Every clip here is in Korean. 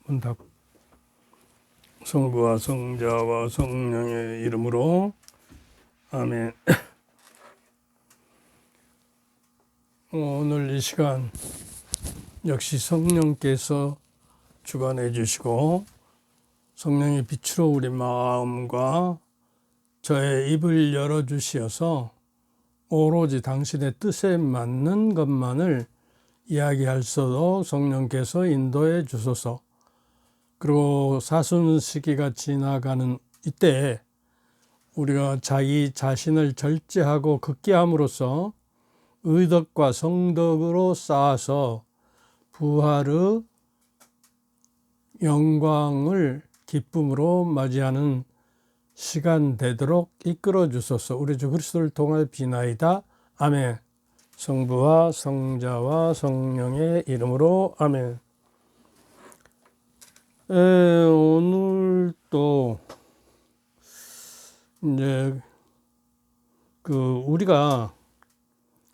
응답. 성부와 성자와 성령의 이름으로 아멘. 오늘 이 시간 역시 성령께서 주관해 주시고 성령의 빛으로 우리 마음과 저의 입을 열어 주시어서 오로지 당신의 뜻에 맞는 것만을 이야기할 수 있도록 성령께서 인도해 주소서. 그리고 사순 시기가 지나가는 이때에 우리가 자기 자신을 절제하고 극기함으로써 의덕과 성덕으로 쌓아서 부활의 영광을 기쁨으로 맞이하는 시간 되도록 이끌어 주소서. 우리 주 그리스도를 통하여 비나이다. 아멘. 성부와 성자와 성령의 이름으로 아멘. 오늘 또 이제 우리가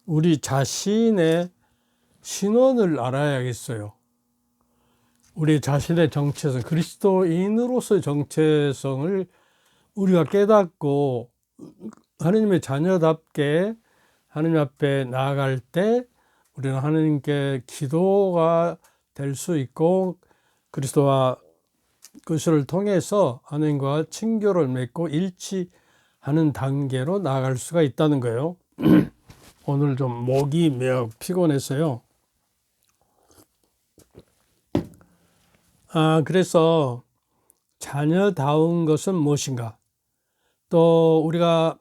우리 자신의 신원을 알아야겠어요. 우리 자신의 정체성, 그리스도인으로서의 정체성을 우리가 깨닫고 하느님의 자녀답게 하느님 앞에 나아갈 때 우리는 하느님께 기도가 될 수 있고 그리스도와 그리스도를 통해서 하느님과 친교를 맺고 일치하는 단계로 나아갈 수가 있다는 거예요. 오늘 좀 목이 매우 피곤해서요. 그래서 자녀다운 것은 무엇인가? 또 우리가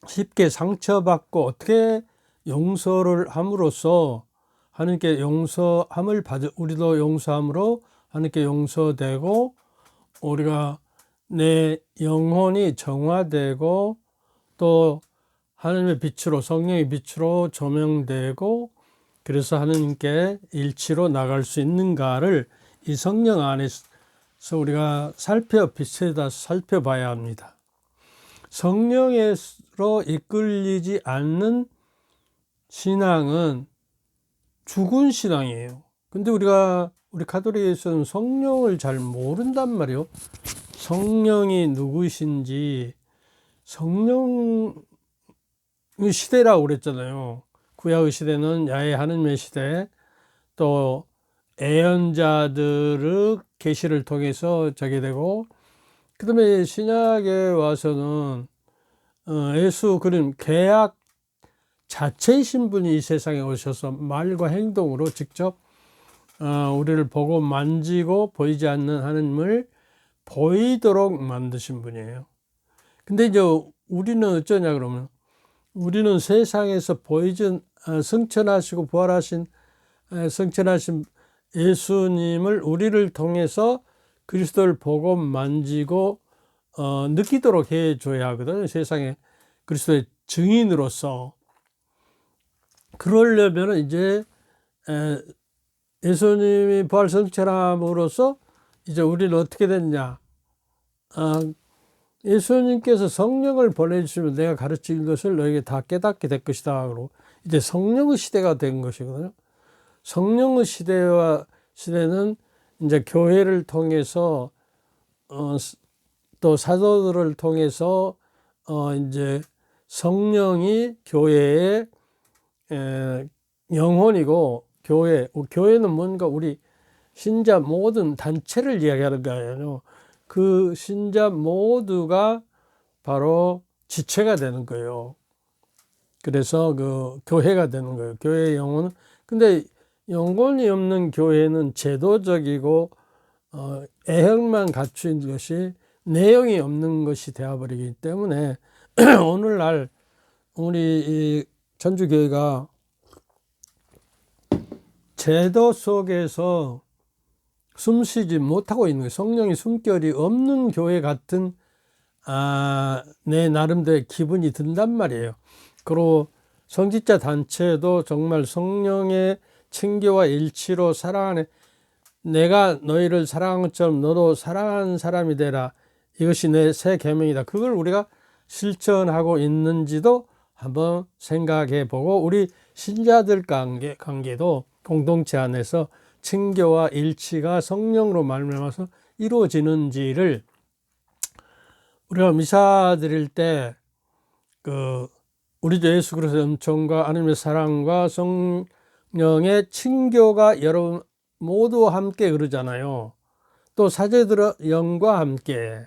쉽게 상처받고 어떻게 용서를 함으로써 하나님께 용서함을 받을, 우리도 용서함으로 하나님께 용서되고 우리가 내 영혼이 정화되고 또 하나님의 빛으로 성령의 빛으로 조명되고 그래서 하나님께 일치로 나갈 수 있는가를 이 성령 안에서 우리가 빛에다 살펴봐야 합니다. 성령으로 이끌리지 않는 신앙은 죽은 신앙이에요. 근데 우리 가톨릭에서는 성령을 잘 모른단 말이에요. 성령이 누구신지, 성령 시대라고 그랬잖아요. 구약의 시대는 야훼 하느님의 시대, 또 예언자들의 계시를 통해서 저게 되고, 그 다음에 신약에 와서는 예수 그림 계약 자체이신 분이 이 세상에 오셔서 말과 행동으로 직접 우리를 보고 만지고 보이지 않는 하나님을 보이도록 만드신 분이에요. 근데 이제 우리는 어쩌냐 그러면 우리는 세상에서 승천하시고 부활하신 승천하신 예수님을 우리를 통해서 그리스도를 보고 만지고 느끼도록 해줘야 하거든요. 세상에 그리스도의 증인으로서. 그러려면 이제 예수님이 부활 승천함으로써 이제 우리는 어떻게 됐냐? 예수님께서 성령을 보내주시면 내가 가르친 것을 너에게 다 깨닫게 될 것이다. 그러고 이제 성령의 시대가 된 것이거든요. 성령의 시대는 이제 교회를 통해서 또 사도들을 통해서 이제 성령이 교회의 영혼이고 교회는 뭔가 우리 신자 모든 단체를 이야기하는 거예요. 그 신자 모두가 바로 지체가 되는 거예요. 그래서 그 교회가 되는 거예요. 교회의 영혼은. 근데 영혼이 없는 교회는 제도적이고 애형만 갖춘 것이 내용이 없는 것이 되어버리기 때문에 오늘날 우리 이 전주교회가 제도 속에서 숨쉬지 못하고 있는 거예요. 성령의 숨결이 없는 교회 같은 내 나름대로의 기분이 든단 말이에요. 그리고 성직자 단체도 정말 성령의 친교와 일치로 사랑하는, 내가 너희를 사랑한 것처럼 너도 사랑하는 사람이 되라. 이것이 내 새 계명이다. 그걸 우리가 실천하고 있는지도 한번 생각해 보고 우리 신자들 관계도 공동체 안에서 친교와 일치가 성령으로 말미암아서 이루어지는지를 우리가 미사 드릴 때 우리 주 예수 그리스도의 은총과 하나님의 사랑과 성령의 친교가 여러분 모두 함께 그러잖아요. 또 사제들의 영과 함께.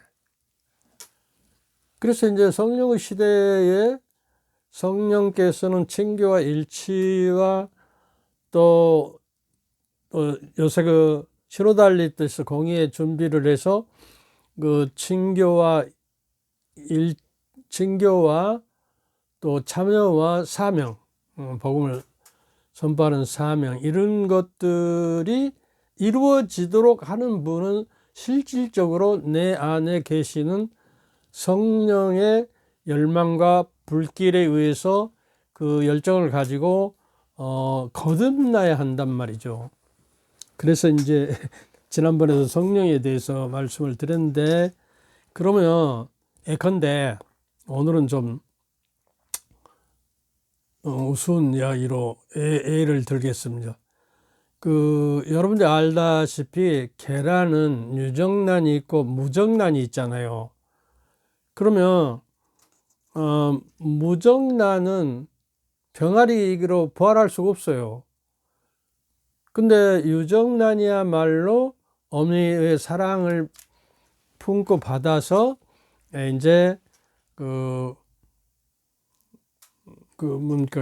그래서 이제 성령의 시대에 성령께서는 친교와 일치와 또 요새 신호달리 뜻에서 공의의 준비를 해서 친교와 또 참여와 사명, 복음을 선포하는 사명, 이런 것들이 이루어지도록 하는 분은 실질적으로 내 안에 계시는 성령의 열망과 불길에 의해서 그 열정을 가지고 거듭나야 한단 말이죠. 그래서 이제 지난번에도 성령에 대해서 말씀을 드렸는데, 그러면 예컨대 오늘은 좀 우스운 이야기로 예를 들겠습니다. 여러분들 알다시피 계란은 유정란이 있고 무정란이 있잖아요. 그러면 무정란은 병아리로 부활할 수가 없어요. 근데 유정란이야말로 어머니의 사랑을 품고 받아서 이제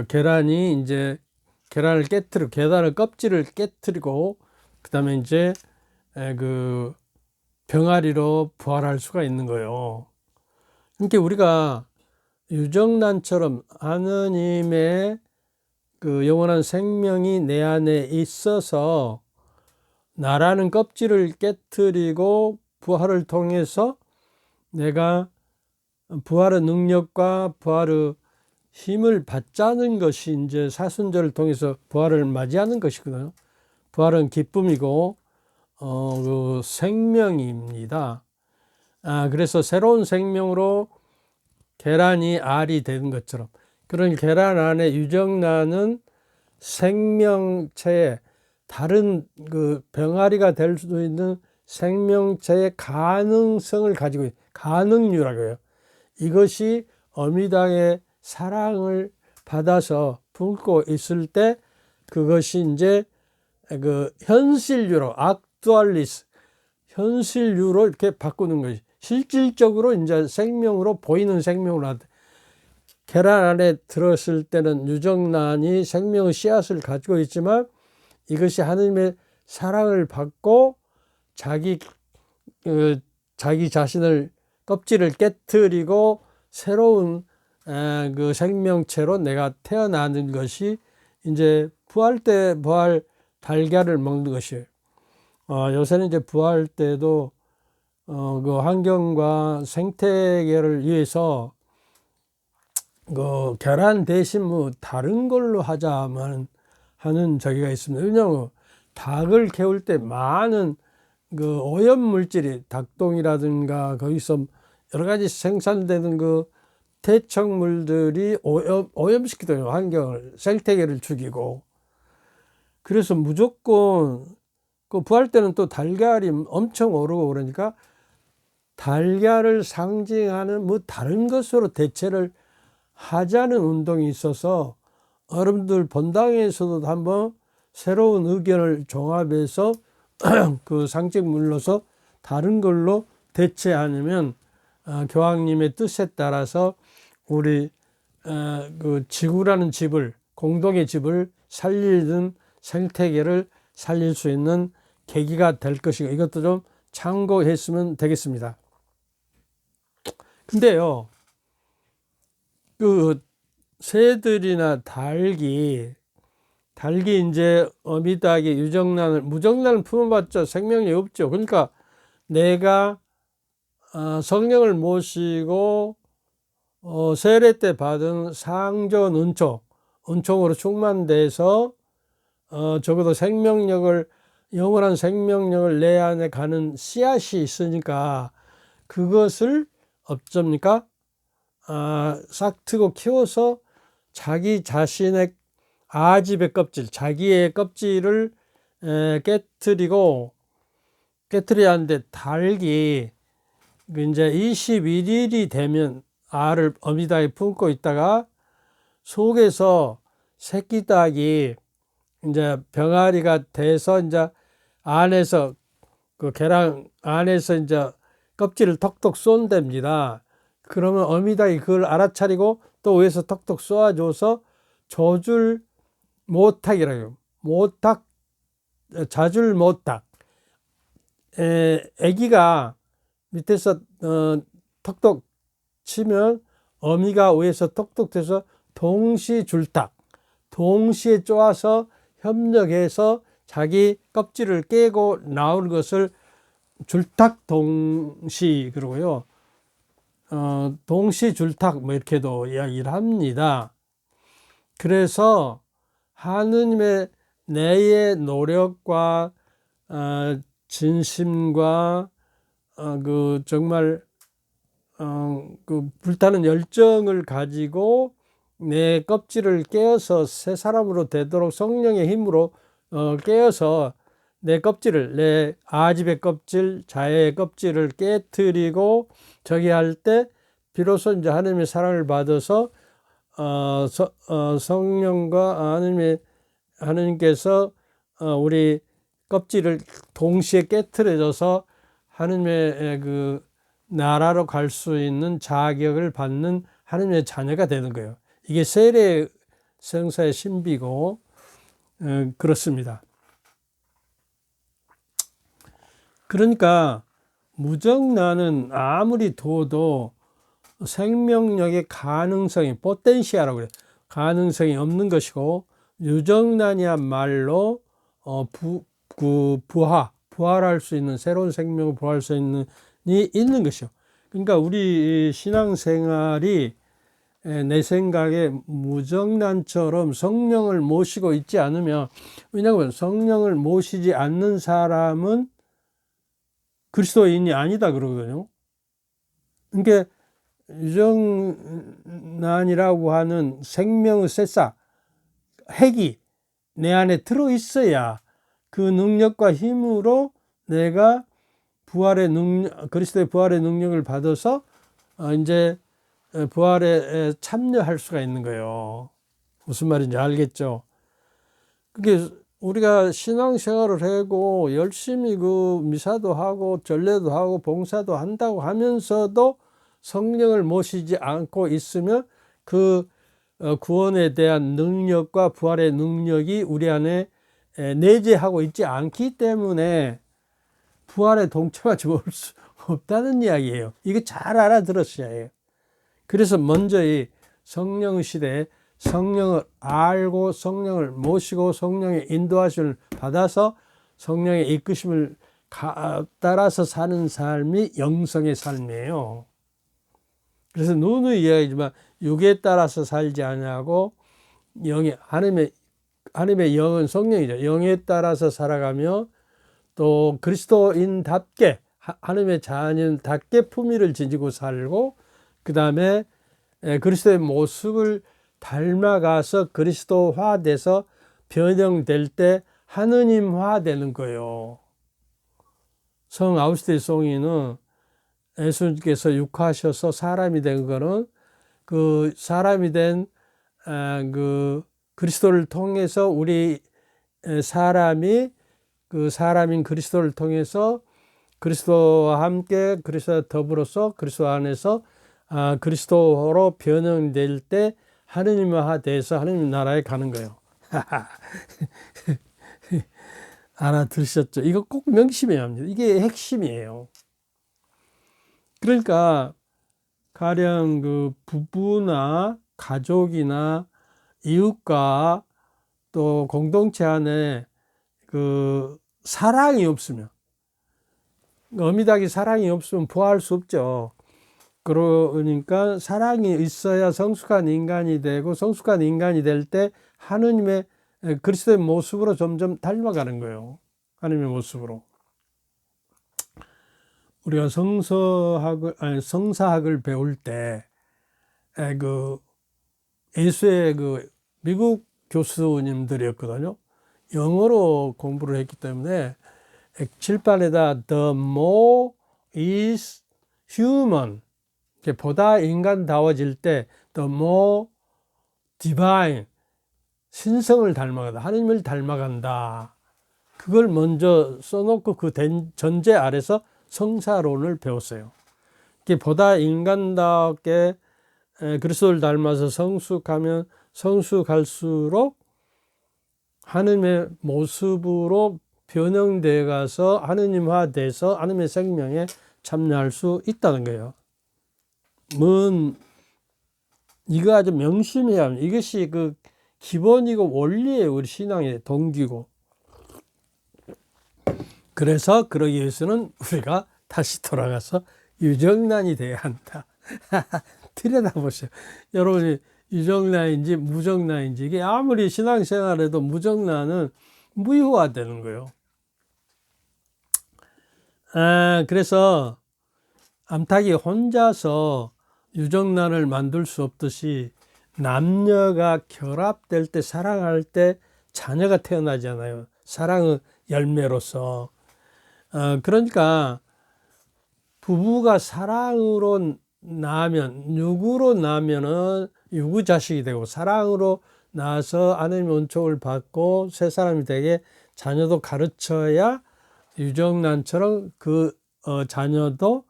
계란이 이제 계란을 껍질을 깨뜨리고 그다음에 이제 병아리로 부활할 수가 있는 거예요. 그러니까 우리가 유정란처럼 하느님의 영원한 생명이 내 안에 있어서 나라는 껍질을 깨뜨리고 부활을 통해서 내가 부활의 능력과 부활의 힘을 받자는 것이 이제 사순절을 통해서 부활을 맞이하는 것이거든요. 부활은 기쁨이고 생명입니다. 그래서 새로운 생명으로 계란이 알이 되는 것처럼, 그런 계란 안에 유정란은 생명체의 다른 병아리가 될 수도 있는 생명체의 가능성을 가지고 있는 가능류라고 해요. 이것이 어미당의 사랑을 받아서 품고 있을 때 그것이 이제 현실류로 악두알리스, 현실류로 이렇게 바꾸는 것이 실질적으로 이제 생명으로 보이는 생명으로 하다. 계란 안에 들었을 때는 유정란이 생명의 씨앗을 가지고 있지만 이것이 하나님의 사랑을 받고 자기 자신을 껍질을 깨뜨리고 새로운 생명체로 내가 태어나는 것이 이제 부활 때 부활 달걀을 먹는 것이에요. 요새는 이제 부활 때도 환경과 생태계를 위해서 계란 대신 다른 걸로 하자만 하는 저기가 있습니다. 왜냐하면 닭을 키울 때 많은 오염 물질이 닭똥이라든가 거기서 여러 가지 생산되는 퇴적물들이 오염시키더라고요. 환경을, 생태계를 죽이고. 그래서 무조건 부활 때는 또 달걀이 엄청 오르고 그러니까 달걀을 상징하는 다른 것으로 대체를 하자는 운동이 있어서 여러분들 본당에서도 한번 새로운 의견을 종합해서 그 상징물로서 다른 걸로 대체하면 교황님의 뜻에 따라서 우리 지구라는 집을, 공동의 집을 살리는 생태계를 살릴 수 있는 계기가 될 것이고, 이것도 좀 참고했으면 되겠습니다. 근데요, 새들이나 닭이 이제 어미닭이 무정란을 품어봤자 생명력이 없죠. 그러니까 내가 성령을 모시고 세례 때 받은 상전 은총으로 충만돼서 적어도 영원한 생명력을 내 안에 가는 씨앗이 있으니까 그것을 어쩝니까? 싹 트고 키워서 자기 자신의 아집의 껍질, 자기의 껍질을 깨트려야 하는데 닭이 이제 21일이 되면 알을 어미닭이 품고 있다가 속에서 새끼 닭이 이제 병아리가 돼서 이제 안에서 그 계란 안에서 이제 껍질을 톡톡 쏜답니다. 그러면 어미닭이 그걸 알아차리고 또 위에서 톡톡 쏘아줘서 조줄 모닭이라고 해요. 모닭, 자줄 모닭. 애기가 밑에서 톡톡 치면 어미가 위에서 톡톡 돼서 동시줄닭, 동시에 쪼아서 협력해서 자기 껍질을 깨고 나올 것을 줄탁 동시 그러고요. 동시 줄탁 뭐 이렇게도 이야기를 합니다. 그래서 하느님의 내의 노력과 진심과 그 정말 그 불타는 열정을 가지고 내 껍질을 깨어서 새 사람으로 되도록 성령의 힘으로 깨어서 내 껍질을, 내 아집의 kop질, 자의 껍질을 깨뜨리고 저기 할 때 비로소 이제 하나님의 사랑을 받아서 성령과 하나님께서 우리 껍질을 동시에 깨뜨려져서 하나님의 그 나라로 갈 수 있는 자격을 받는 하나님의 자녀가 되는 거예요. 이게 세례 성사의 신비고 그렇습니다. 그러니까 무정란은 아무리 둬도 생명력의 가능성이 포텐시아라고 그래요. 가능성이 없는 것이고 유정란이야말로 부활할 수 있는 새로운 생명을 부활할 수 있는 것이요. 그러니까 우리 신앙생활이 내 생각에 무정란처럼 성령을 모시고 있지 않으면, 왜냐하면 성령을 모시지 않는 사람은 그리스도인이 아니다 그러거든요. 그러니까 유정란이라고 하는 생명의 새싹, 핵이 내 안에 들어 있어야 그 능력과 힘으로 내가 그리스도의 부활의 능력을 받아서 이제 부활에 참여할 수가 있는 거예요. 무슨 말인지 알겠죠? 그게 우리가 신앙생활을 하고 열심히 그 미사도 하고 전례도 하고 봉사도 한다고 하면서도 성령을 모시지 않고 있으면 그 구원에 대한 능력과 부활의 능력이 우리 안에 내재하고 있지 않기 때문에 부활에 동참하지 볼 수 없다는 이야기예요. 이거 잘 알아들으셔야 해요. 그래서 먼저 이 성령 시대에 성령을 알고 성령을 모시고 성령의 인도하심을 받아서 성령의 이끄심을 따라서 사는 삶이 영성의 삶이에요. 그래서 누누이 이야기지만 육에 따라서 살지 아니하고 하나님의 영은 성령이죠. 영에 따라서 살아가며 또 그리스도인답게 하나님의 자녀답게 품위를 지니고 살고, 그 다음에 그리스도의 모습을 닮아가서 그리스도화 돼서 변형될 때 하느님화 되는 거예요. 성 아우구스틴 송이는 예수님께서 육화하셔서 사람이 된 거는 그 사람이 된 그 그리스도를 통해서 우리 사람이 그 사람인 그리스도를 통해서 그리스도와 함께 그리스도와 더불어서 그리스도 안에서 그리스도로 변형될 때 하느님화 돼서 하느님 나라에 가는 거예요. 알아들으셨죠? 이거 꼭 명심해야 합니다. 이게 핵심이에요. 그러니까 가령 그 부부나 가족이나 이웃과 또 공동체 안에 그 사랑이 없으면, 어미닭이 사랑이 없으면 부화할 수 없죠. 그러니까 사랑이 있어야 성숙한 인간이 되고, 성숙한 인간이 될 때 하느님의 그리스도의 모습으로 점점 닮아가는 거예요. 하느님의 모습으로. 우리가 성사학을 배울 때 그 예수의 그 미국 교수님들이었거든요. 영어로 공부를 했기 때문에 칠판에다 the more is human, 보다 인간다워질 때 the more divine, 신성을 닮아간다, 하느님을 닮아간다. 그걸 먼저 써놓고 그 전제 아래서 성사론을 배웠어요. 보다 인간답게 그리스도를 닮아서 성숙하면 성숙할수록 하느님의 모습으로 변형되어 가서 하느님화돼서 하느님의 생명에 참여할 수 있다는 거예요. 이거 아주 명심해야 합니다. 이것이 그 기본이고 원리예요. 우리 신앙의 동기고. 그래서 그러기 위해서는 우리가 다시 돌아가서 유정란이 돼야 한다. 들여다보세요. 여러분이 유정란인지 무정란인지, 이게 아무리 신앙생활에도 무정란은 무효화되는 거예요. 그래서 암탉이 혼자서 유정란을 만들 수 없듯이 남녀가 결합될 때, 사랑할 때 자녀가 태어나잖아요. 사랑의 열매로서. 그러니까 부부가 사랑으로 낳으면, 육으로 낳으면은 육의 자식이 되고, 사랑으로 낳아서 하나님의 은총을 받고 새 사람이 되게 자녀도 가르쳐야 유정란처럼 그 자녀도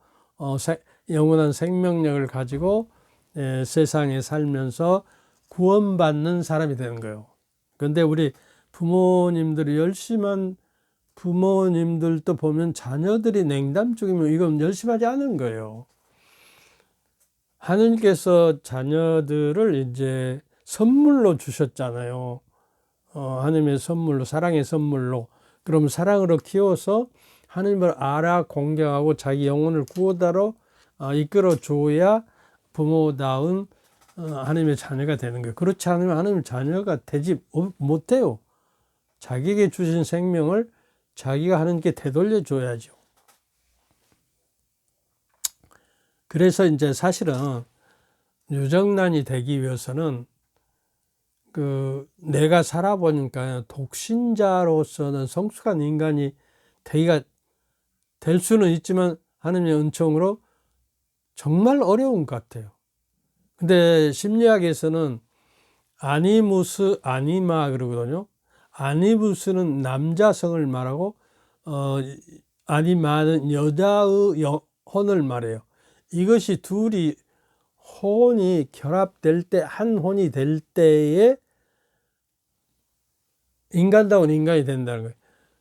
영원한 생명력을 가지고 세상에 살면서 구원받는 사람이 되는 거예요. 그런데 우리 부모님들이 열심한 부모님들도 보면 자녀들이 냉담적이면 이건 열심하지 않은 거예요. 하느님께서 자녀들을 이제 선물로 주셨잖아요. 하나님의 선물로, 사랑의 선물로. 그럼 사랑으로 키워서 하나님을 알아 공경하고 자기 영혼을 구원하러 이끌어 줘야 부모다운 하나님의 자녀가 되는 거예요. 그렇지 않으면 하나님의 자녀가 되지 못해요. 자기에게 주신 생명을 자기가 하나님께 되돌려 줘야죠. 그래서 이제 사실은 유정란이 되기 위해서는 내가 살아보니까 독신자로서는 성숙한 인간이 될 수는 있지만 하나님의 은총으로 정말 어려운 것 같아요. 근데 심리학에서는 아니무스, 아니마 그러거든요. 아니무스는 남자성을 말하고, 아니마는 여자의 혼을 말해요. 이것이 둘이 혼이 결합될 때, 한 혼이 될 때에 인간다운 인간이 된다는 거예요.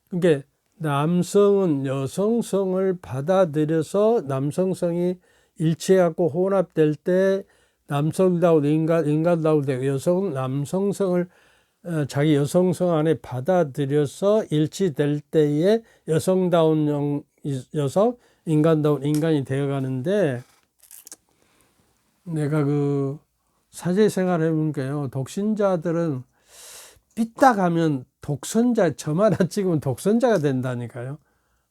그러니까 남성은 여성성을 받아들여서 남성성이 일치해갖고 혼합될 때 남성다운 인간다운 되고, 여성은 남성성을 자기 여성성 안에 받아들여서 일치될 때에 여성다운 여성, 인간다운 인간이 되어가는데, 내가 사제 생활 해보니까요, 독신자들은 삐딱하면 독선자, 점 하나 찍으면 독선자가 된다니까요.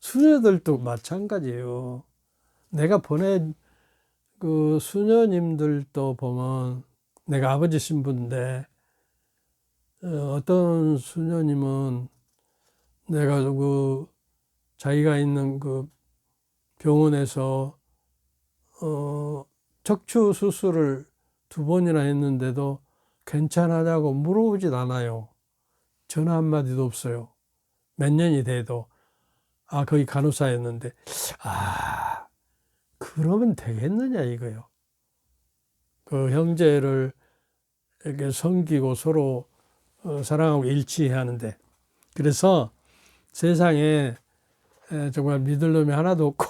수녀들도 마찬가지예요. 내가 보낸 수녀님들도 보면, 내가 아버지 신부인데, 어떤 수녀님은 내가 자기가 있는 병원에서 척추 수술을 2번이나 했는데도 괜찮하냐고 물어보진 않아요. 전화 한마디도 없어요. 몇 년이 돼도. 거기 간호사였는데, 그러면 되겠느냐 이거요. 형제를 이렇게 섬기고 서로 사랑하고 일치해야 하는데. 그래서 세상에 정말 믿을 놈이 하나도 없고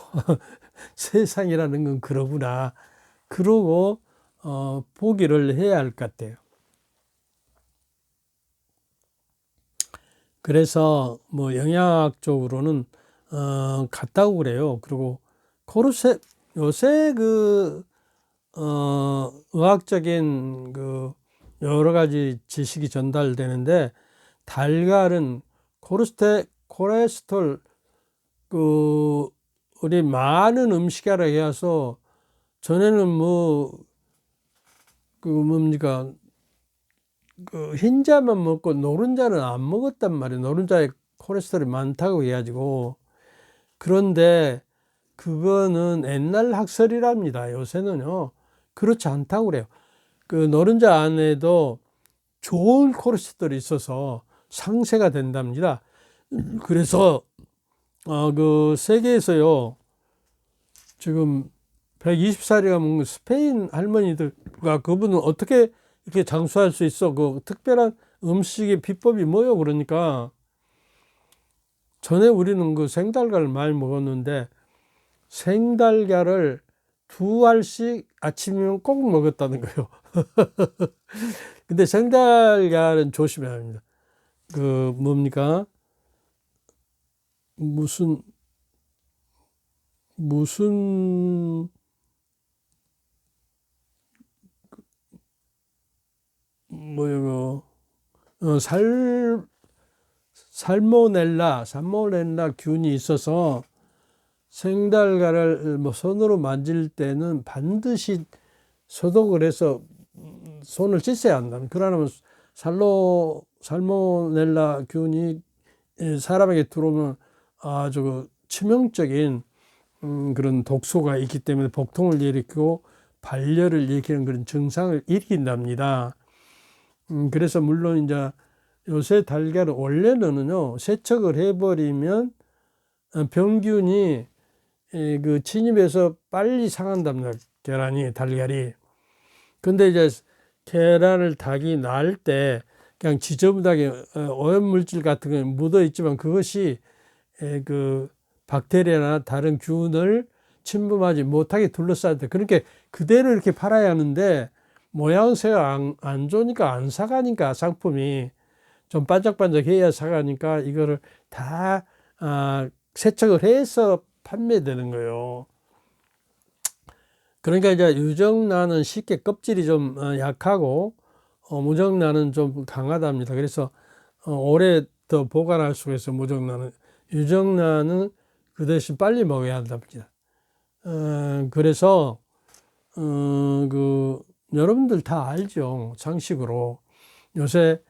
세상이라는 건 그러구나. 그러고 포기를 해야 할 것 같아요. 그래서 영양학적으로는 같다고 그래요. 그리고 요새 의학적인 여러 가지 지식이 전달되는데, 달걀은 콜레스테롤 우리 많은 음식이라 해서, 전에는 뭡니까, 그 흰자만 먹고 노른자는 안 먹었단 말이에요. 노른자에 콜레스테롤이 많다고 해가지고. 그런데 그거는 옛날 학설이랍니다. 요새는요 그렇지 않다고 그래요. 그 노른자 안에도 좋은 콜레스테롤이 있어서 상쇄가 된답니다. 그래서 그 세계에서요 지금 120살이가 먹는 스페인 할머니들과 그분은 어떻게 이렇게 장수할 수 있어? 그 특별한 음식의 비법이 뭐요? 그러니까 전에 우리는 그 생달걀을 많이 먹었는데 생달걀을 2알씩 아침이면 꼭 먹었다는 거예요. 근데 생달걀은 조심해야 합니다. 그 뭡니까? 무슨 뭐요? 살모넬라 균이 있어서 생달걀을 뭐 손으로 만질 때는 반드시 소독을 해서 손을 씻어야 한다. 그러면 살모넬라 균이 사람에게 들어오면 아주 치명적인 그런 독소가 있기 때문에 복통을 일으키고 발열을 일으키는 그런 증상을 일으킨답니다. 그래서 물론 이제 요새 달걀은 원래는요 세척을 해버리면 병균이 그 침입해서 빨리 상한답니다. 달걀이. 근데 이제 계란을 닭이 낳을 때 그냥 지저분하게 오염물질 같은 게 묻어 있지만 그것이 그 박테리아나 다른 균을 침범하지 못하게 둘러싸야 돼. 그렇게 그대로 이렇게 팔아야 하는데 모양새가 안 좋으니까 안 사가니까 상품이 좀 반짝반짝해야 사가니까 이거를 다 세척을 해서 판매되는 거예요. 그러니까 이제 유정란은 쉽게 껍질이 좀 약하고 무정란은 좀 강하답니다. 그래서 오래 더 보관할 수가 있어. 무정란은. 유정란은 그 대신 빨리 먹어야 한답니다. 그래서 그 여러분들 다 알죠. 상식으로 요새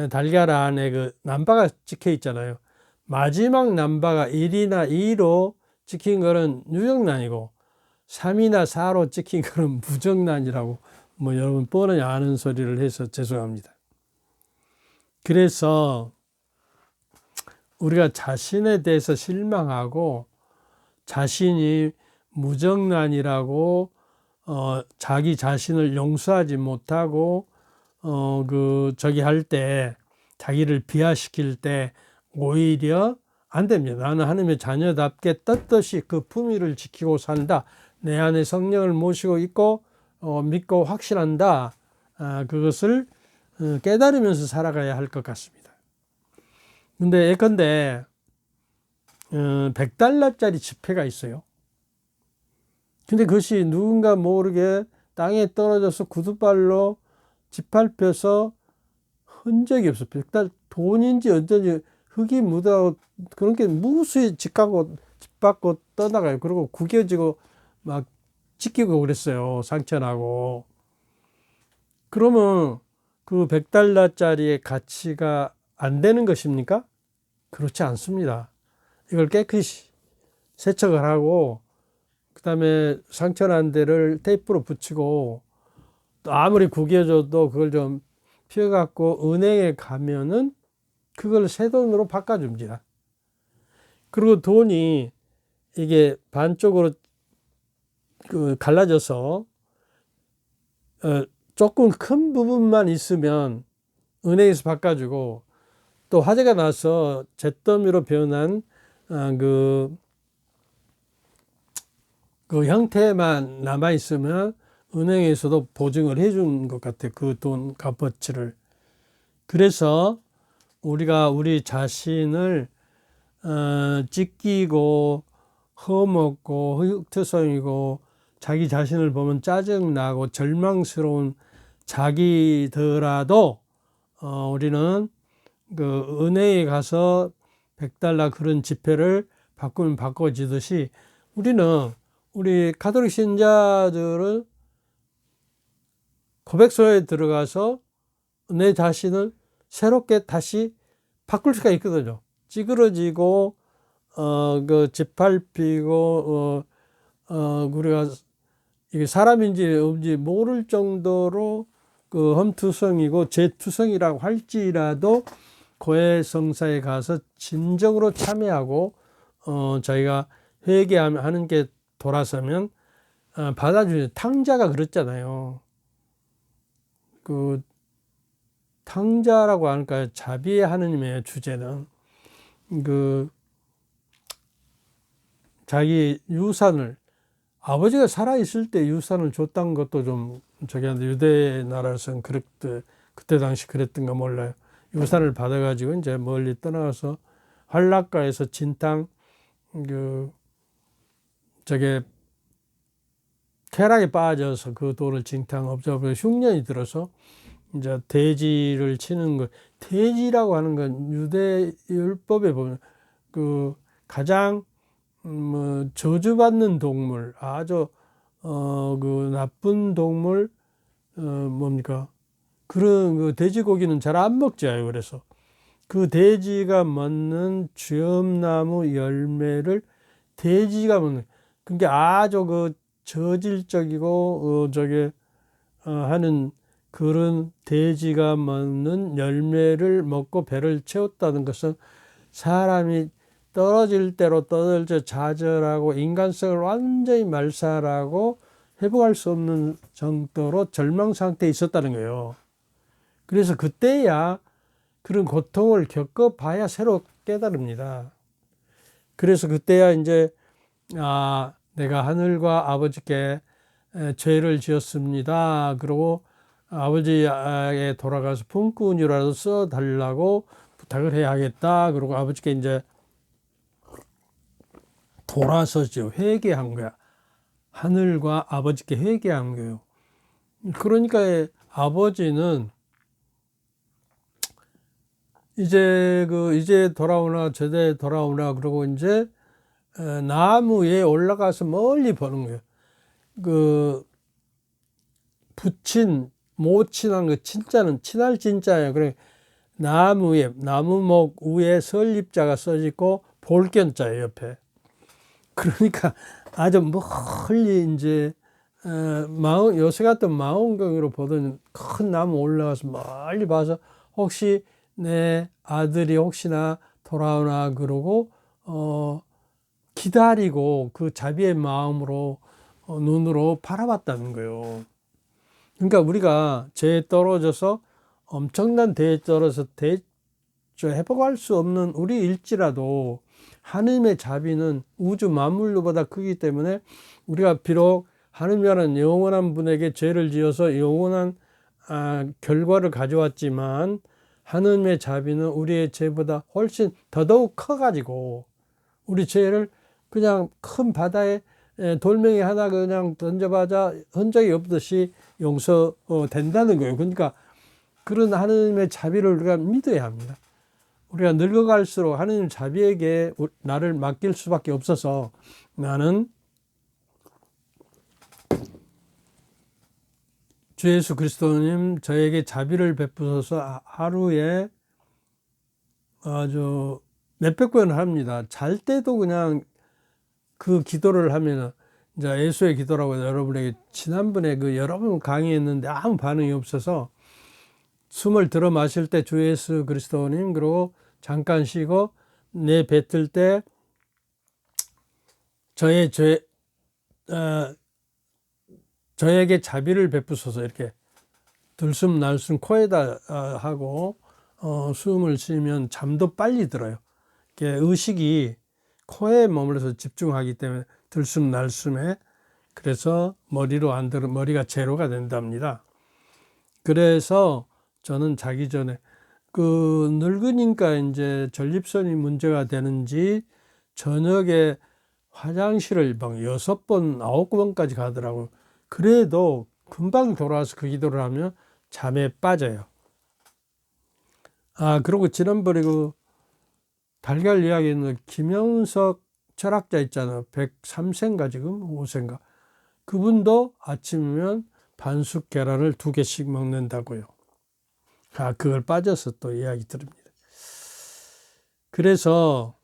달걀 안에 그 남바가 찍혀 있잖아요. 마지막 남바가 1이나 2로 찍힌 거는 유정란이고 3이나 4로 찍힌 거는 무정란이라고 뭐 여러분 뻔히 아는 소리를 해서 죄송합니다. 그래서 우리가 자신에 대해서 실망하고 자신이 무정란이라고 자기 자신을 용서하지 못하고 할 때 자기를 비하시킬 때 오히려 안 됩니다. 나는 하나님의 자녀답게 떳떳이 그 품위를 지키고 산다. 내 안에 성령을 모시고 있고 믿고 확신한다. 그것을 깨달으면서 살아가야 할 것 같습니다. 근데 예컨대 $100짜리 지폐가 있어요. 근데 그것이 누군가 모르게 땅에 떨어져서 구두발로 짓밟혀서 흔적이 없어. 돈인지 어쩐지 흙이 묻어 그런 게 무수히 집 받고 떠나가요. 그리고 구겨지고 막 찢기고 그랬어요. 상처나고. 그러면 그 $100짜리의 가치가 안 되는 것입니까? 그렇지 않습니다. 이걸 깨끗이 세척을 하고 그 다음에 상처난 데를 테이프로 붙이고 또 아무리 구겨져도 그걸 좀 피워갖고 은행에 가면은 그걸 새 돈으로 바꿔줍니다. 그리고 돈이 이게 반쪽으로 갈라져서 조금 큰 부분만 있으면 은행에서 바꿔주고 또 화재가 나서 잿더미로 변한 그 형태만 남아있으면 은행에서도 보증을 해준 것 같아요. 그 돈 값어치를. 그래서 우리가 우리 자신을 찢기고 허먹고 흑투성이고 자기 자신을 보면 짜증나고 절망스러운 자기더라도 우리는 그 은행에 가서 $100 그런 지폐를 바꾸면 바꿔지듯이 우리 가톨릭 신자들은 고백소에 들어가서 내 자신을 새롭게 다시 바꿀 수가 있거든요. 찌그러지고 그 짓밟히고 우리가 이게 사람인지 없는지 모를 정도로 그 험투성이고 재투성이라고 할지라도 고해성사에 가서 진정으로 참여하고 자기가 회개하는 게 돌아서면 받아주는 탕자가 그랬잖아요. 그 탕자라고 하니까 자비의 하느님의 주제는 그 자기 유산을 아버지가 살아있을 때 유산을 줬다는 것도 좀 저기한테 유대 나라에서는 그때 당시 그랬던가 몰라요. 유산을 받아가지고 이제 멀리 떠나가서 한락가에서 진탕 저게 쾌락에 빠져서 그 돌을 진탕 업자고 흉년이 들어서 이제 돼지를 치는 것. 돼지라고 하는 건 유대 율법에 보면 그 가장 뭐 저주받는 동물, 아주 그 나쁜 동물 뭡니까? 그런 그 돼지고기는 잘 안 먹잖아요. 그래서 그 돼지가 먹는 쥐엄나무 열매를 돼지가 먹는, 그러니까 아주 그 저질적이고 저게 하는 그런 돼지가 먹는 열매를 먹고 배를 채웠다는 것은 사람이 떨어질 대로 떨어져 좌절하고 인간성을 완전히 말살하고 회복할 수 없는 정도로 절망 상태에 있었다는 거예요. 그래서 그때야 그런 고통을 겪어봐야 새로 깨달습니다. 그래서 그때야 이제 내가 하늘과 아버지께 죄를 지었습니다. 그리고 아버지에게 돌아가서 품꾼이라도 써달라고 부탁을 해야겠다. 그리고 아버지께 이제 돌아서죠. 회개한 거야. 하늘과 아버지께 회개한 거예요. 그러니까 아버지는 이제 돌아오나 제대 돌아오나 그러고 이제 나무 위에 올라가서 멀리 보는 거예요. 그 붙인 모친한 거 진짜는 친할 진짜예요. 그래 나무목 위에 설립자가 써지고 볼견자예요, 옆에. 그러니까 아주 멀리 이제 요새 같은 망원경으로 보던 큰 나무 올라가서 멀리 봐서 혹시 내 아들이 혹시나 돌아오나 그러고 기다리고 그 자비의 마음으로 눈으로 바라봤다는 거예요. 그러니까 우리가 죄에 떨어져서 엄청난 대에 떨어져서 회복할 수 없는 우리일지라도 하느님의 자비는 우주 만물보다 크기 때문에 우리가 비록 하느님이라는 영원한 분에게 죄를 지어서 영원한 결과를 가져왔지만 하느님의 자비는 우리의 죄보다 훨씬 더더욱 커가지고 우리 죄를 그냥 큰 바다에 돌멩이 하나 그냥 던져봐자 흔적이 없듯이 용서된다는 거예요. 그러니까 그런 하느님의 자비를 우리가 믿어야 합니다. 우리가 늙어갈수록 하느님 자비에게 나를 맡길 수밖에 없어서 나는 주 예수 그리스도님 저에게 자비를 베푸소서 하루에 아주 몇백 번을 합니다. 잘 때도 그냥 그 기도를 하면 이제 예수의 기도라고 여러분에게 지난번에 그 여러 번 강의했는데 아무 반응이 없어서 숨을 들어 마실 때 주 예수 그리스도님 그리고 잠깐 쉬고 내 뱉을 때 저에게 자비를 베푸소서 이렇게 들숨 날숨 코에다 하고 숨을 쉬면 잠도 빨리 들어요. 의식이 코에 머물러서 집중하기 때문에 들숨 날숨에 그래서 머리로 안 들어 머리가 제로가 된답니다. 그래서 저는 자기 전에 늙으니까 이제 전립선이 문제가 되는지 저녁에 화장실을 막 6번, 9번까지 가더라고요. 그래도 금방 돌아와서 그 기도를 하면 잠에 빠져요. 그리고 지난번에 달걀 이야기는 김영석 철학자 있잖아요. 103세인가 지금 5세인가. 그분도 아침이면 반숙 계란을 2개씩 먹는다고요. 그걸 빠져서 또 이야기 드립니다. 그래서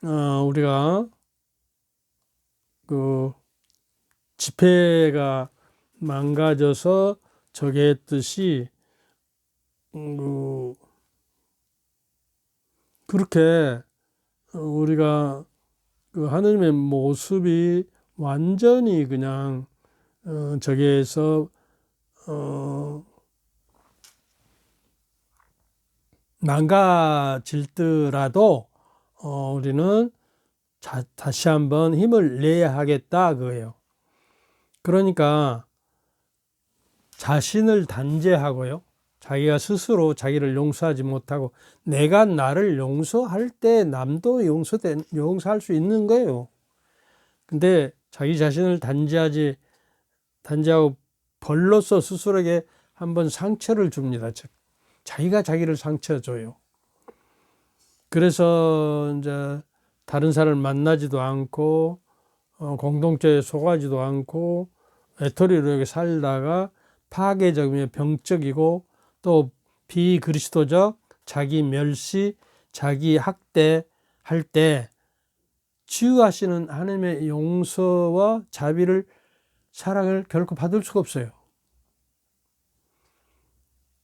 우리가 그 지폐가 망가져서 저게 했듯이 그렇게 우리가 그 하느님의 모습이 완전히 그냥 저게에서 망가질더라도 우리는 다시 한번 힘을 내야 하겠다 그거예요. 그러니까 자신을 단죄하고요. 자기가 스스로 자기를 용서하지 못하고 내가 나를 용서할 때 남도 용서할 수 있는 거예요. 근데 자기 자신을 단죄하고 벌로서 스스로에게 한번 상처를 줍니다. 즉 자기가 자기를 상처 줘요. 그래서 이제 다른 사람을 만나지도 않고 공동체에 속하지도 않고 외톨이로 이렇게 살다가 파괴적이며 병적이고 또 비그리스도적 자기 멸시, 자기 학대할 때 치유하시는 하나님의 용서와 자비를 사랑을 결코 받을 수가 없어요.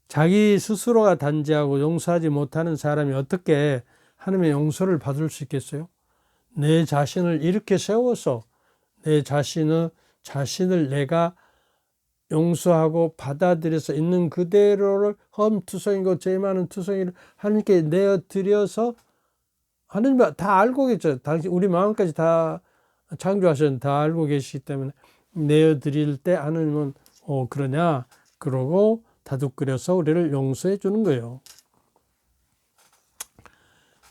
자기 스스로가 단죄하고 용서하지 못하는 사람이 어떻게 하나님의 용서를 받을 수 있겠어요? 내 자신을 이렇게 세워서 내 자신을 내가 용서하고 받아들여서 있는 그대로를 험투성이고 죄 많은 투성이를 하나님께 내어드려서 하나님 다 알고 계시죠. 당신 우리 마음까지 다 창조하셨는데 다 알고 계시기 때문에 내어드릴 때 하나님은 그러냐 그러고 다독거려서 우리를 용서해 주는 거예요.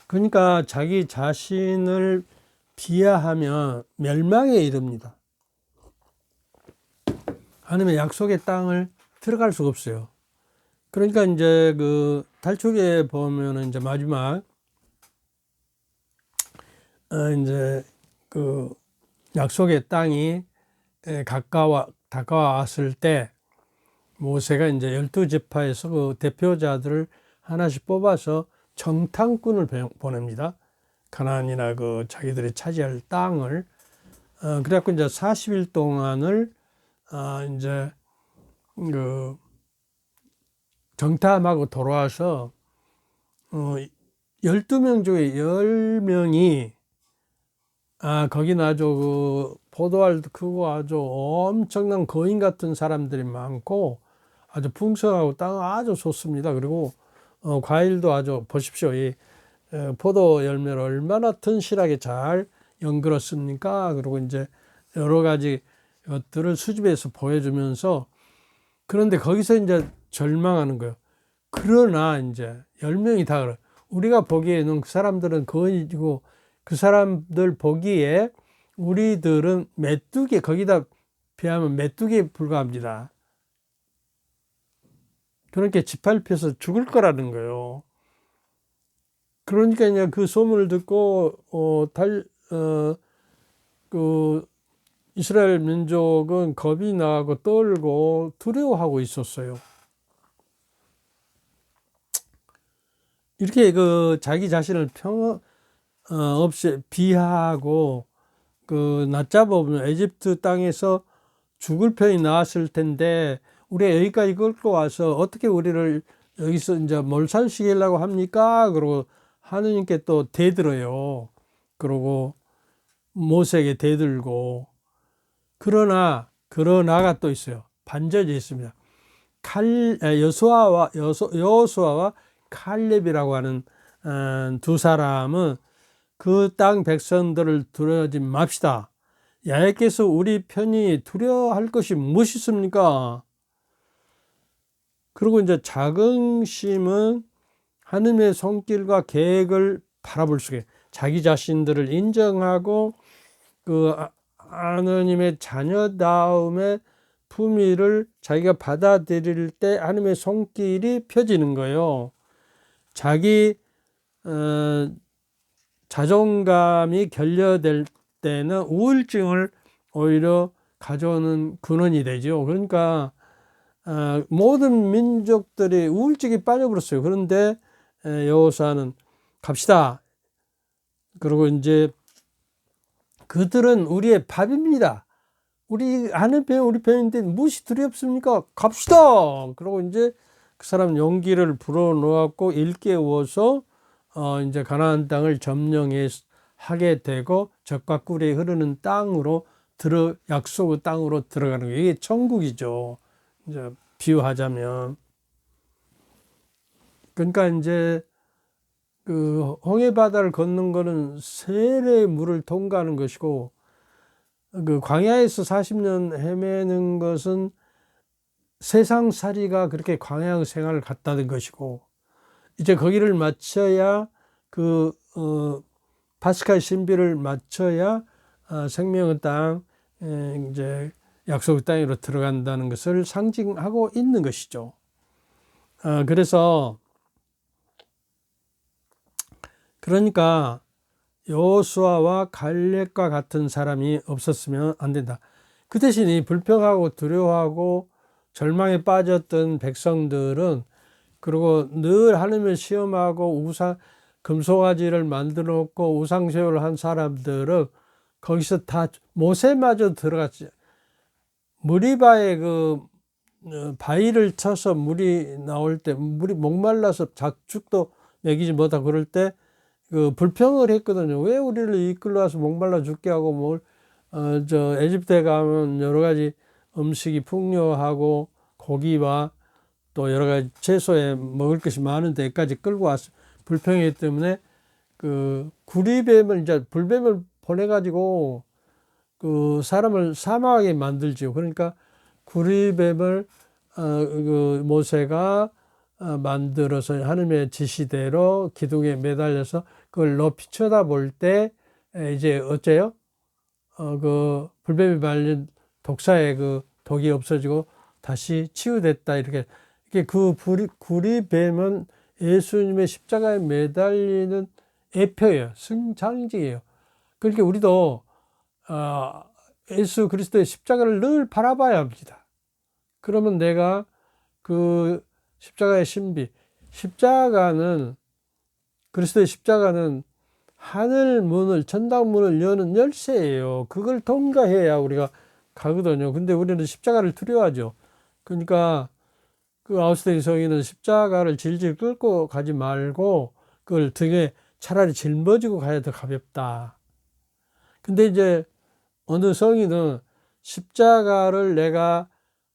그러니까 자기 자신을 비하하면 멸망에 이릅니다. 하나님의 약속의 땅을 들어갈 수가 없어요. 그러니까 이제 그 달초기에 보면은 이제 마지막 이제 그 약속의 땅이 다가왔을 때 모세가 이제 12지파에서 그 대표자들을 하나씩 뽑아서 정탐꾼을 보냅니다. 가나안이나 그 자기들이 차지할 땅을 그래갖고 이제 40일 동안을 이제 그 정탐하고 돌아와서 12명 중에 10명이 거기는 아주 그 포도알도 크고 아주 엄청난 거인 같은 사람들이 많고 아주 풍성하고 땅은 아주 좋습니다. 그리고 과일도 아주 보십시오. 이 포도 열매를 얼마나 튼실하게 잘 연그렀습니까? 그리고 이제 여러 가지 것들을 수집해서 보여주면서 그런데 거기서 이제 절망하는 거예요. 그러나 이제 10명이 다 그래. 우리가 보기에는 그 사람들은 거인이고 그 사람들 보기에 우리들은 메뚜기 거기다 비하면 메뚜기에 불과합니다. 그렇게 짓밟혀서 죽을 거라는 거예요. 그러니까 이제 그 소문을 듣고 그 이스라엘 민족은 겁이 나고 떨고 두려워하고 있었어요. 이렇게 그 자기 자신을 없이 비하하고 그 낮잡아보면 에집트 땅에서 죽을 편이 나왔을 텐데 우리가 여기까지 끌고 와서 어떻게 우리를 여기서 이제 몰살시키려고 합니까? 그러고 하느님께 또 대들어요. 그러고 모세에게 대들고 그러나가 또 있어요. 반전이 있습니다. 여호수아와 칼렙이라고 하는 두 사람은 그 땅 백성들을 두려워하지 맙시다. 야훼께서 우리 편이 두려워할 것이 무엇이 있습니까? 그리고 이제 자긍심은 하느님의 손길과 계획을 바라볼 수있게 자기 자신들을 인정하고 그 하느님의 자녀다움의 품위를 자기가 받아들일 때 하느님의 손길이 펴지는 거예요. 자기 자존감이 결여될 때는 우울증을 오히려 가져오는 근원이 되죠. 그러니까 모든 민족들이 우울증에 빠져버렸어요. 그런데 여호수아는 갑시다. 그리고 이제 그들은 우리의 밥입니다. 우리 아는 편, 우리 편인데 무엇이 두렵습니까? 갑시다. 그리고 이제 그 사람 용기를 불어넣었고 일깨워서 이제 가나안 땅을 점령하게 되고 젖과 꿀이 흐르는 땅으로 약속의 땅으로 들어가는 거예요. 이게 천국이죠. 이제 비유하자면. 그러니까 이제 그 홍해 바다를 걷는 거는 세례의 물을 통과하는 것이고, 그 광야에서 40년 헤매는 것은 세상살이가 그렇게 광야 생활을 갔다는 것이고, 이제 거기를 마쳐야 파스칼 신비를 마쳐야 생명의 땅, 이제 약속의 땅으로 들어간다는 것을 상징하고 있는 것이죠. 그러니까 여호수아와 갈렙과 같은 사람이 없었으면 안 된다. 그 대신 이 불평하고 두려워하고 절망에 빠졌던 백성들은, 그리고 늘 하나님을 시험하고 금송아지를 만들어 놓고 우상세우를 한 사람들은 거기서 다 모세마저 들어갔지. 무리바에 그 바위를 쳐서 물이 나올 때, 물이 목말라서 자축도 먹이지 못하고 그럴 때 그 불평을 했거든요. 왜 우리를 이끌러 와서 목말라 죽게 하고 에집트에 가면 여러 가지 음식이 풍요하고 고기와 또 여러 가지 채소에 먹을 것이 많은데 여기까지 끌고 와서 불평했기 때문에 그 구리뱀을, 이제 불뱀을 보내가지고 그 사람을 사망하게 만들죠. 그러니까 구리뱀을 그 모세가 만들어서 하나님의 지시대로 기둥에 매달려서 그걸 높이 쳐다볼 때 이제 어째요? 그 불뱀이 말린 독사의 그 독이 없어지고 다시 치유됐다. 이렇게 그 구리뱀은 예수님의 십자가에 매달리는 예표예요. 상징이에요. 그러니까 우리도 예수 그리스도의 십자가를 늘 바라봐야 합니다. 그러면 내가 그 십자가의 신비, 그리스도의 십자가는 하늘 문을, 천당 문을 여는 열쇠예요. 그걸 통과해야 우리가 가거든요. 근데 우리는 십자가를 두려워하죠. 그러니까 그 아우스테인 성인은 십자가를 질질 끌고 가지 말고 그걸 등에 차라리 짊어지고 가야 더 가볍다. 근데 이제 어느 성인은 십자가를 내가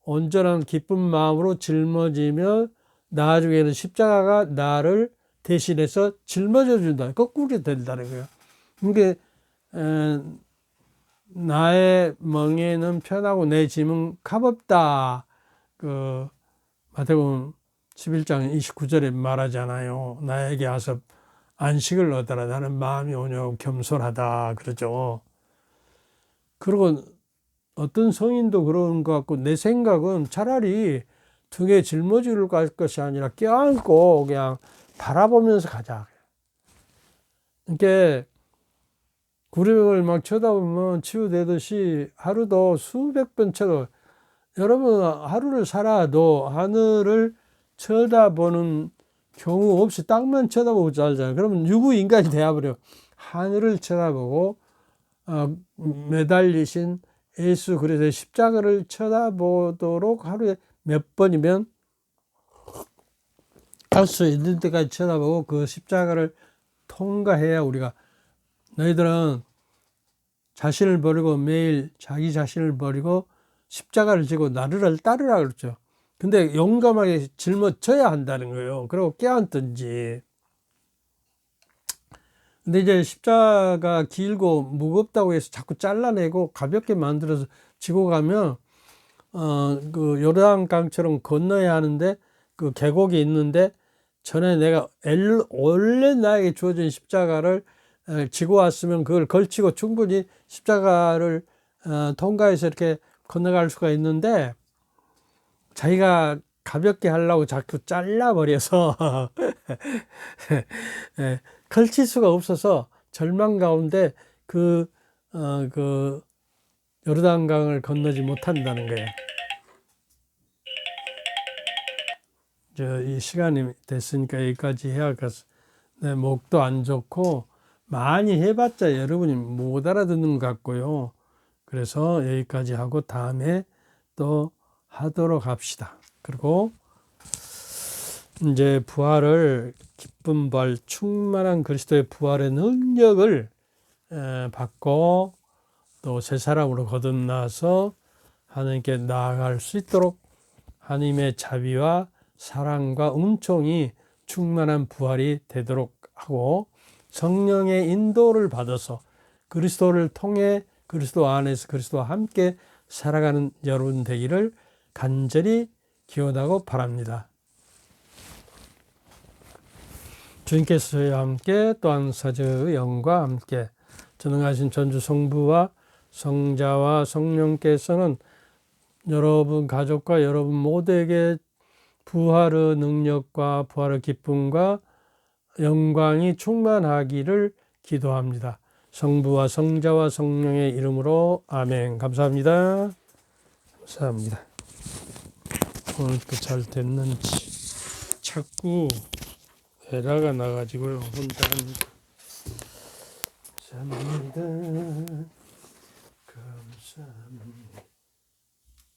온전한 기쁜 마음으로 짊어지면 나중에는 십자가가 나를 대신해서 짊어져 준다. 거꾸로 된다는 거예요. 이게 나의 멍에는 편하고 내 짐은 가볍다. 그 마태복음 11장 29절에 말하잖아요. 나에게 와서 안식을 얻어라. 나는 마음이 온유하고 겸손하다. 그러죠. 그리고 어떤 성인도 그런 것 같고, 내 생각은 차라리 등에 짊어지고 갈 것이 아니라 껴안고 그냥 바라보면서 가자. 이렇게 구름을 막 쳐다보면 치유되듯이 하루도 수백 번 여러분 하루를 살아도 하늘을 쳐다보는 경우 없이 땅만 쳐다보고 살잖아요. 그러면 유구인간이 되어버려. 하늘을 쳐다보고 매달리신 예수 그리스도의 십자가를 쳐다보도록 하루에 몇 번이면 할 수 있는 때까지 쳐다보고 그 십자가를 통과해야 우리가, 너희들은 자신을 버리고 매일 자기 자신을 버리고 십자가를 지고 나를 따르라 그랬죠. 근데 용감하게 짊어져야 한다는 거예요. 그리고 껴안든지. 근데 이제 십자가 길고 무겁다고 해서 자꾸 잘라내고 가볍게 만들어서 지고 가면 그 요르단강처럼 건너야 하는데 그 계곡이 있는데, 전에 내가 원래 나에게 주어진 십자가를 지고 왔으면 그걸 걸치고 충분히 십자가를 통과해서 이렇게 건너갈 수가 있는데, 자기가 가볍게 하려고 자꾸 잘라버려서 걸칠 수가 없어서 절망 가운데 그 요르단강을 건너지 못한다는 거예요. 이 시간이 됐으니까 여기까지 해야겠어. 내 목도 안 좋고 많이 해봤자 여러분이 못 알아듣는 것 같고요. 그래서 여기까지 하고 다음에 또 하도록 합시다. 그리고 이제 부활을 기쁜 부활, 충만한 그리스도의 부활의 능력을 받고 또 새 사람으로 거듭나서 하나님께 나아갈 수 있도록 하나님의 자비와 사랑과 은총이 충만한 부활이 되도록 하고 성령의 인도를 받아서 그리스도를 통해 그리스도 안에서 그리스도와 함께 살아가는 여러분 되기를 간절히 기원하고 바랍니다. 주님께서 저희와 함께 또한 사제의 영과 함께 전능하신 전주 성부와 성자와 성령께서는 여러분 가족과 여러분 모두에게 부활의 능력과 부활의 기쁨과 영광이 충만하기를 기도합니다. 성부와 성자와 성령의 이름으로 아멘. 감사합니다. 감사합니다. 오늘도 잘 됐는지 자꾸 에러가 나가지고요. 혼자 합니다. 감사합니다. 감사합니다.